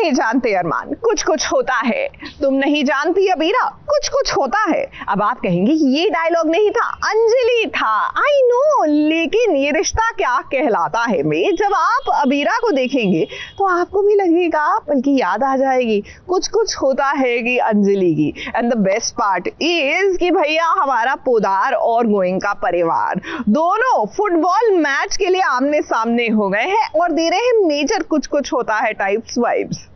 नहीं जानते अरमान, कुछ कुछ होता है। तुम नहीं जानती अबीरा, कुछ कुछ होता है। अब आप कहेंगे ये डायलॉग नहीं था, अंजलि था। आई नो, लेकिन ये रिश्ता क्या कहलाता है में जब आप अबीरा को देखेंगे तो आपको भी लगेगा, बल्कि याद आ जाएगी कुछ कुछ होता है कि अंजलि की। And the best part is कि भैया हमारा पोदार और गोयनका परिवार दोनों फुटबॉल मैच के लिए आमने सामने हो गए हैं और दे रहे हैं मेजर कुछ कुछ होता है टाइप्स वाइब्स।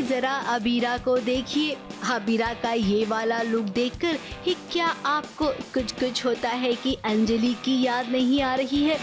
जरा अबीरा को देखिए। अबीरा का ये वाला लुक देखकर ही क्या आपको कुछ कुछ होता है कि अंजलि की याद नहीं आ रही है?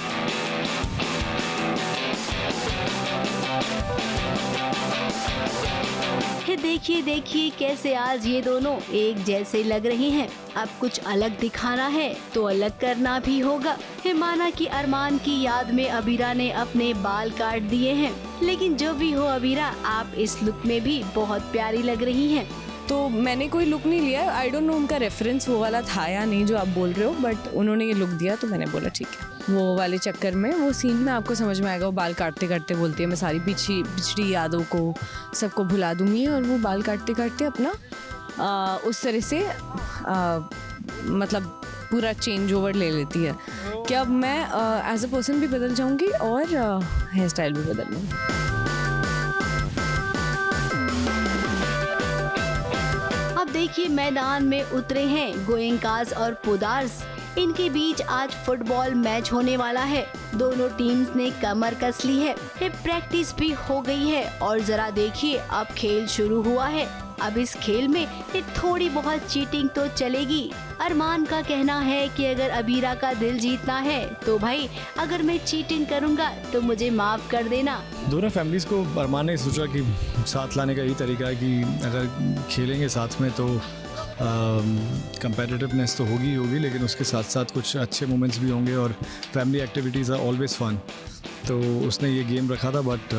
देखिए देखिए कैसे आज ये दोनों एक जैसे लग रहे हैं। अब कुछ अलग दिखाना है तो अलग करना भी होगा। माना कि अरमान की याद में अबीरा ने अपने बाल काट दिए हैं, लेकिन जो भी हो अबीरा, आप इस लुक में भी बहुत प्यारी लग रही हैं। तो मैंने कोई लुक नहीं लिया, आई डोंट नो उनका रेफरेंस वो वाला था या नहीं जो आप बोल रहे हो, बट उन्होंने ये लुक दिया तो मैंने बोला ठीक है। वो वाले चक्कर में वो सीन में आपको समझ में आएगा, वो बाल काटते काटते बोलती है मैं सारी पिछड़ी यादों को सबको भुला दूंगी, और वो बाल काटते काटते अपना उस तरह से मतलब पूरा चेंज ओवर ले लेती है कि अब मैं एज अ पर्सन भी बदल जाऊंगी और हेयर स्टाइल भी बदल लूँगी। अब देखिए मैदान में उतरे हैं गोयनकाज और पोदार्स। इनके बीच आज फुटबॉल मैच होने वाला है। दोनों टीम्स ने कमर कस ली है, प्रैक्टिस भी हो गई है और जरा देखिए अब खेल शुरू हुआ है। अब इस खेल में थोड़ी बहुत चीटिंग तो चलेगी। अरमान का कहना है कि अगर अबीरा का दिल जीतना है तो भाई अगर मैं चीटिंग करूंगा तो मुझे माफ कर देना। दोनों फैमिलीज को अरमान ने सोचा कि साथ लाने का यही तरीका है कि अगर खेलेंगे साथ में तो कंपेटिटिवनेस तो होगी, लेकिन उसके साथ साथ कुछ अच्छे मोमेंट्स भी होंगे और family activities are always fun. तो उसने ये गेम रखा था, बट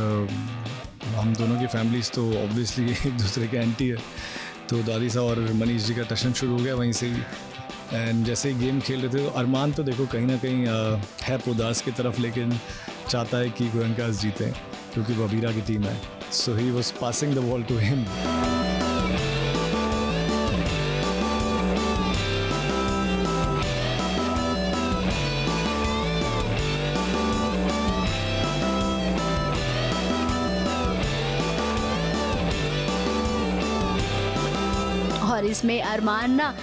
हम दोनों की फैमिलीज़ तो ऑब्वियसली एक दूसरे के एंटी है, तो दादी साहब और मनीष जी का टशन शुरू हो गया वहीं से ही। एंड जैसे ही गेम खेल रहे थे तो अरमान तो देखो कहीं ना कहीं है पोदास की तरफ, लेकिन चाहता है कि गोयनकाज जीते क्योंकि वो अबीरा की टीम है। So he was passing the ball to him. और इसमें अरमान ना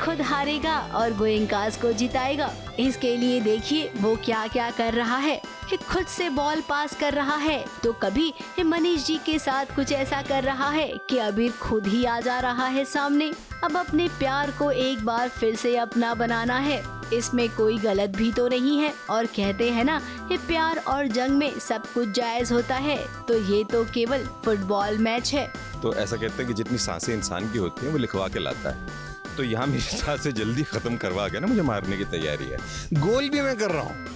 खुद हारेगा और गोयनकाज को जिताएगा। इसके लिए देखिए वो क्या क्या कर रहा है। खुद से बॉल पास कर रहा है तो कभी मनीष जी के साथ कुछ ऐसा कर रहा है कि अबीर खुद ही आ जा रहा है सामने। अब अपने प्यार को एक बार फिर से अपना बनाना है, इसमें कोई गलत भी तो नहीं है। और कहते हैं ना प्यार और जंग में सब कुछ जायज होता है, तो ये तो केवल फुटबॉल मैच है। तो ऐसा कहते हैं कि जितनी सांसें इंसान की होती हैं वो लिखवा के लाता है। तो यहाँ मेरी सांसें जल्दी खत्म करवा के ना मुझे मारने की तैयारी है। गोल भी मैं कर रहा हूँ,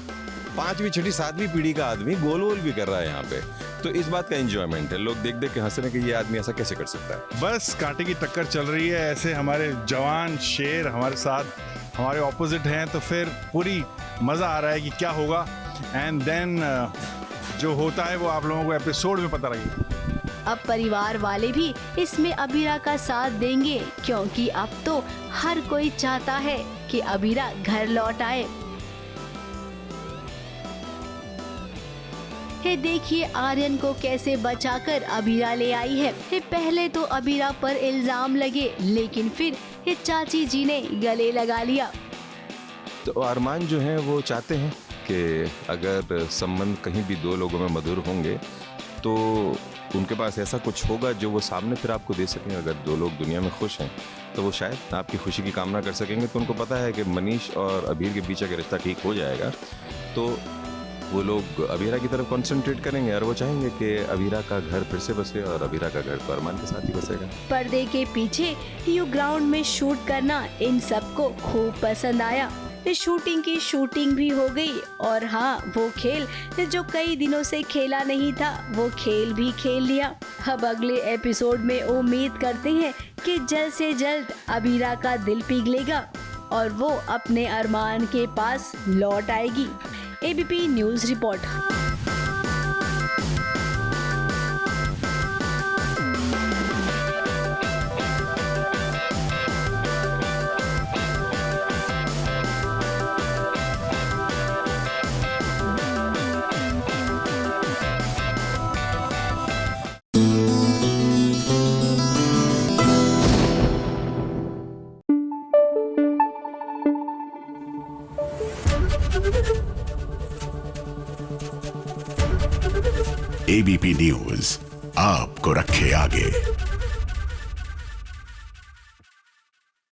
5वीं 6वीं 7वीं पीढ़ी का आदमी गोल वोल भी कर रहा है यहाँ पे। तो इस बात का एंजॉयमेंट है, लोग देख देख के हंस रहे हैं कि ये आदमी ऐसा कैसे कर सकता है। बस कांटे की टक्कर चल रही है, ऐसे हमारे जवान शेर हमारे साथ हमारे ऑपोजिट हैं, तो फिर पूरी मज़ा आ रहा है कि क्या होगा। एंड देन जो होता है वो आप लोगों को एपिसोड में पता लगेगा। अब परिवार वाले भी इसमें अबीरा का साथ देंगे, क्योंकि अब तो हर कोई चाहता है कि अबीरा घर लौट आए। ये देखिए आर्यन को कैसे बचाकर अबीरा ले आई है। ये पहले तो अबीरा पर इल्जाम लगे, लेकिन फिर ये चाची जी ने गले लगा लिया। तो अरमान जो हैं वो चाहते हैं कि अगर संबंध कहीं भी दो लोगों में मधुर होंगे तो उनके पास ऐसा कुछ होगा जो वो सामने फिर आपको दे सकें। अगर दो लोग दुनिया में खुश हैं तो वो शायद आपकी खुशी की कामना कर सकेंगे। तो उनको पता है कि मनीष और अबीर के बीच अगर रिश्ता ठीक हो जाएगा तो वो लोग अबीरा की तरफ कंसंट्रेट करेंगे और वो चाहेंगे कि अबीरा का घर फिर से बसे और अबीरा का घर तो अरमान के साथ ही बसेगा। पर्दे के पीछे यू ग्राउंड में शूट करना इन सबको खूब पसंद आया। शूटिंग की शूटिंग भी हो गई और हाँ, वो खेल जो कई दिनों से खेला नहीं था वो खेल भी खेल लिया। अब अगले एपिसोड में उम्मीद करते हैं कि जल्द से जल्द अबीरा का दिल पिघलेगा और वो अपने अरमान के पास लौट आएगी। ABP news report. ABP news आपको रखे आगे।